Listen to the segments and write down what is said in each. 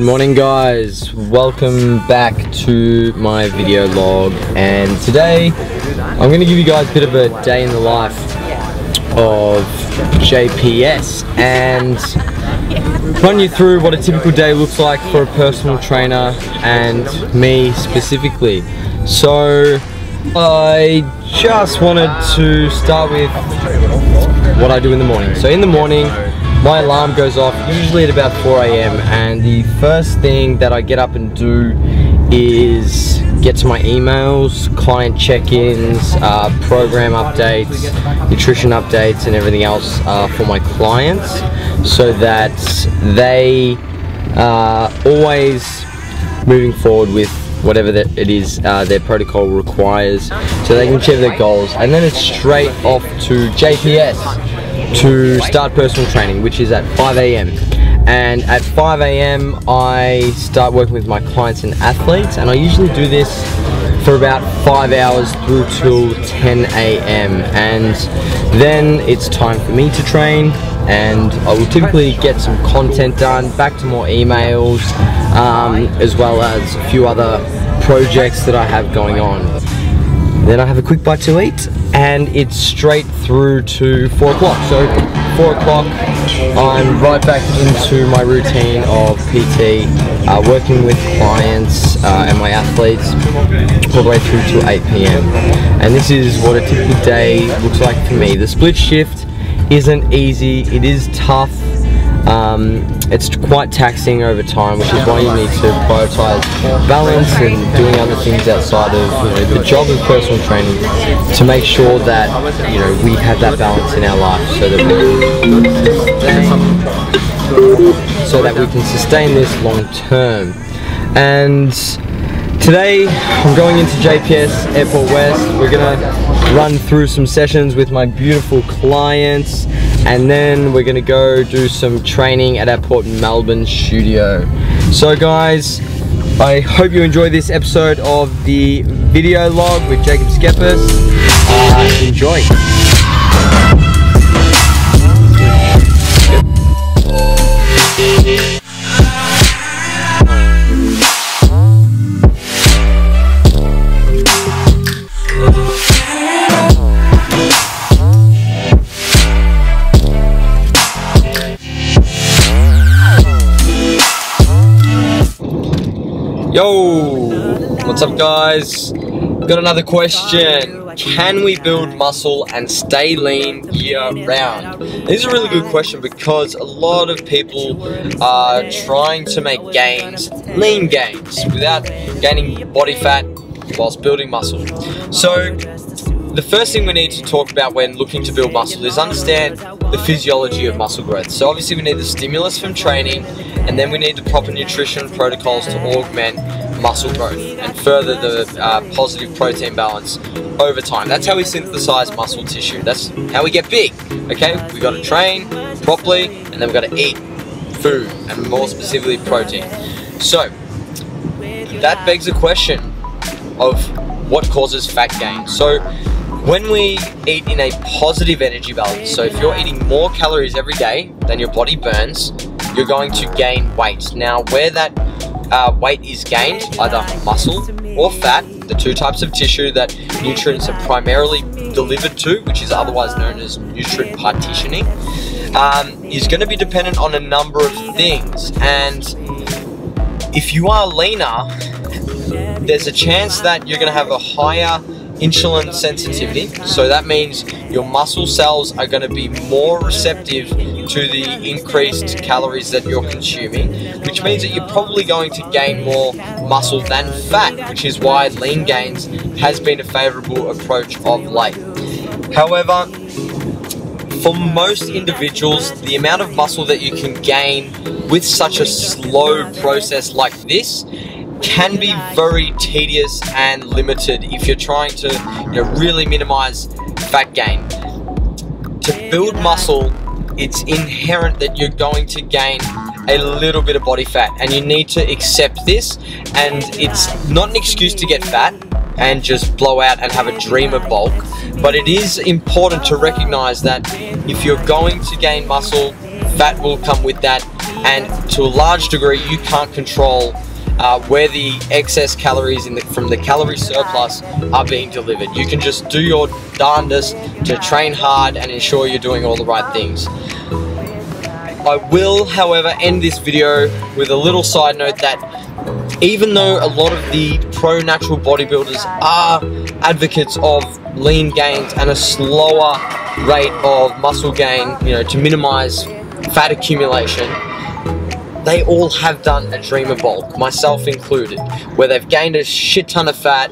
Morning guys, welcome back to my video log, and today I'm going to give you guys a bit of a day in the life of JPS and run you through what a typical day looks like for a personal trainer and me specifically. So I just wanted to start with what I do in the morning. So in the morning my alarm goes off usually at about 4 AM, and the first thing that I get up and do is get to my emails, client check-ins, program updates, nutrition updates and everything else for my clients, so that they are always moving forward with whatever it is their protocol requires, so they can achieve their goals. And then it's straight off to JPS to start personal training, which is at 5 AM. And at 5 AM I start working with my clients and athletes, and I usually do this for about 5 hours through till 10 AM, and then it's time for me to train, and I will typically get some content done, back to more emails, as well as a few other projects that I have going on. Then I have a quick bite to eat, and it's straight through to 4 o'clock. So 4 o'clock, I'm right back into my routine of PT, working with clients and my athletes all the way through to 8 PM. And this is what a typical day looks like for me. The split shift isn't easy, it is tough. It's quite taxing over time, which is why you need to prioritize balance and doing other things outside of the job of personal training, to make sure that we have that balance in our life, so that we can sustain this long term. And today I'm going into JPS Airport West. We're gonna run through some sessions with my beautiful clients, and then we're gonna go do some training at our Port Melbourne studio. So guys, I hope you enjoy this episode of the video log with JPS. Enjoy. Yo, what's up guys? Got another question. Can we build muscle and stay lean year round? This is a really good question, because a lot of people are trying to make gains, lean gains, without gaining body fat whilst building muscle. So the first thing we need to talk about when looking to build muscle is understand the physiology of muscle growth. So obviously we need the stimulus from training, and then we need the proper nutrition protocols to augment muscle growth and further the positive protein balance over time. That's how we synthesize muscle tissue. That's how we get big. Okay, we got to train properly, and then we got to eat food, and more specifically protein. So that begs the question of what causes fat gain. So when we eat in a positive energy balance, so if you're eating more calories every day than your body burns, you're going to gain weight. Now, where that weight is gained, either muscle or fat, the two types of tissue that nutrients are primarily delivered to, which is otherwise known as nutrient partitioning, is going to be dependent on a number of things. And if you are leaner, there's a chance that you're going to have a higher insulin sensitivity, so that means your muscle cells are going to be more receptive to the increased calories that you're consuming, which means that you're probably going to gain more muscle than fat, which is why lean gains has been a favorable approach of late. However, for most individuals, the amount of muscle that you can gain with such a slow process like this can be very tedious and limited if you're trying to really minimize fat gain. To build muscle, it's inherent that you're going to gain a little bit of body fat, and you need to accept this. And it's not an excuse to get fat and just blow out and have a dreamer bulk, but it is important to recognize that if you're going to gain muscle fat will come with that, and to a large degree you can't control where the excess calories from the calorie surplus are being delivered. You can just do your darndest to train hard and ensure you're doing all the right things. I will, however, end this video with a little side note that even though a lot of the pro natural bodybuilders are advocates of lean gains and a slower rate of muscle gain, you know, to minimize fat accumulation, they all have done a dreamer bulk, myself included, where they've gained a shit ton of fat,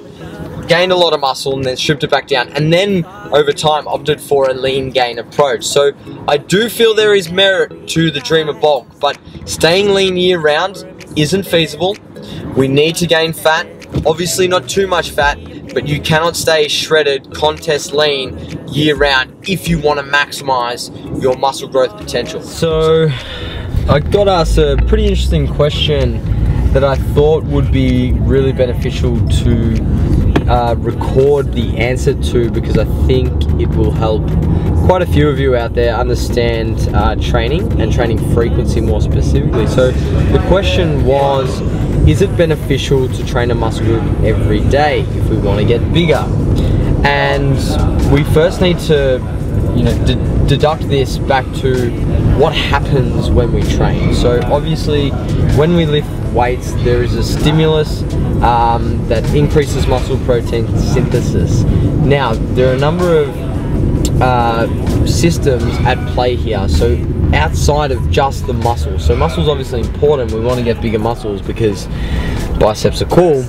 gained a lot of muscle, and then stripped it back down, and then over time opted for a lean gain approach. So I do feel there is merit to the dreamer bulk, but staying lean year round isn't feasible. We need to gain fat, obviously not too much fat, but you cannot stay shredded, contest lean year round if you want to maximize your muscle growth potential. So I got asked a pretty interesting question that I thought would be really beneficial to record the answer to, because I think it will help quite a few of you out there understand training and training frequency more specifically. So the question was, is it beneficial to train a muscle group every day if we want to get bigger? And we first need to, you know, deduct this back to what happens when we train. So obviously when we lift weights, there is a stimulus that increases muscle protein synthesis. Now there are a number of systems at play here, so outside of just the muscle. So muscles obviously important, we want to get bigger muscles because biceps are cool,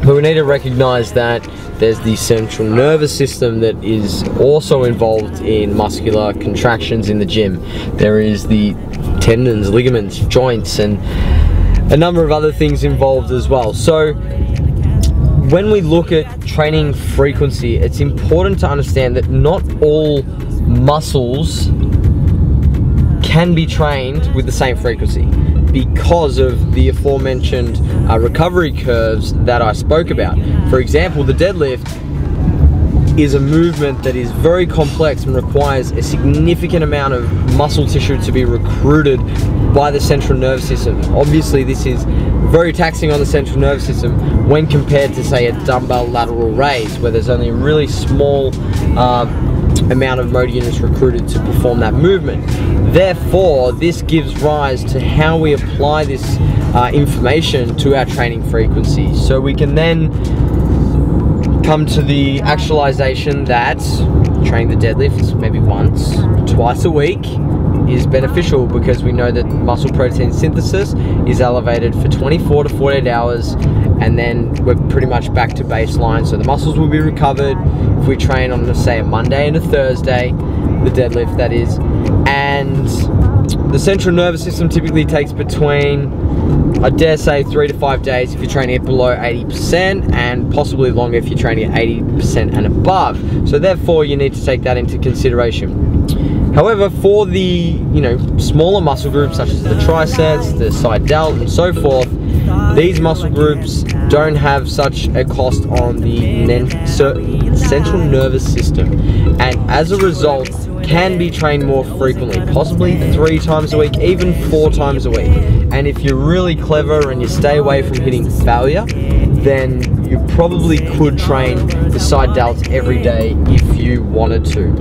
but we need to recognize that there's the central nervous system that is also involved in muscular contractions in the gym. There is the tendons, ligaments, joints, and a number of other things involved as well. So when we look at training frequency, it's important to understand that not all muscles can be trained with the same frequency because of the aforementioned recovery curves that I spoke about. For example, the deadlift is a movement that is very complex and requires a significant amount of muscle tissue to be recruited by the central nervous system. Obviously this is very taxing on the central nervous system when compared to, say, a dumbbell lateral raise, where there's only a really small amount of motor units recruited to perform that movement. Therefore, this gives rise to how we apply this information to our training frequency. So we can then come to the actualization that training the deadlift maybe once, twice a week is beneficial, because we know that muscle protein synthesis is elevated for 24 to 48 hours, and then we're pretty much back to baseline. So the muscles will be recovered if we train on, say, a Monday and a Thursday, the deadlift that is, and the central nervous system typically takes between, I dare say, 3 to 5 days if you're training at below 80%, and possibly longer if you're training at 80% and above. So therefore you need to take that into consideration. However, for the, you know, smaller muscle groups such as the triceps, the side delt, and so forth, these muscle groups don't have such a cost on the central nervous system, and as a result can be trained more frequently, possibly 3 times a week, even 4 times a week. And if you're really clever and you stay away from hitting failure, then you probably could train the side delts every day if you wanted to.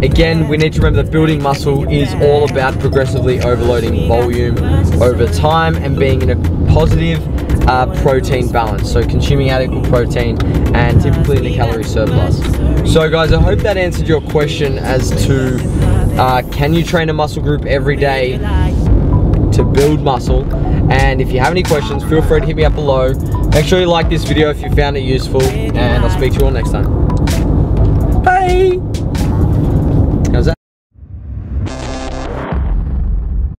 Again, we need to remember that building muscle is all about progressively overloading volume over time and being in a positive protein balance, so consuming adequate protein and typically in a calorie surplus. So guys, I hope that answered your question as to can you train a muscle group every day to build muscle. And if you have any questions, feel free to hit me up below. Make sure you like this video if you found it useful, and I'll speak to you all next time.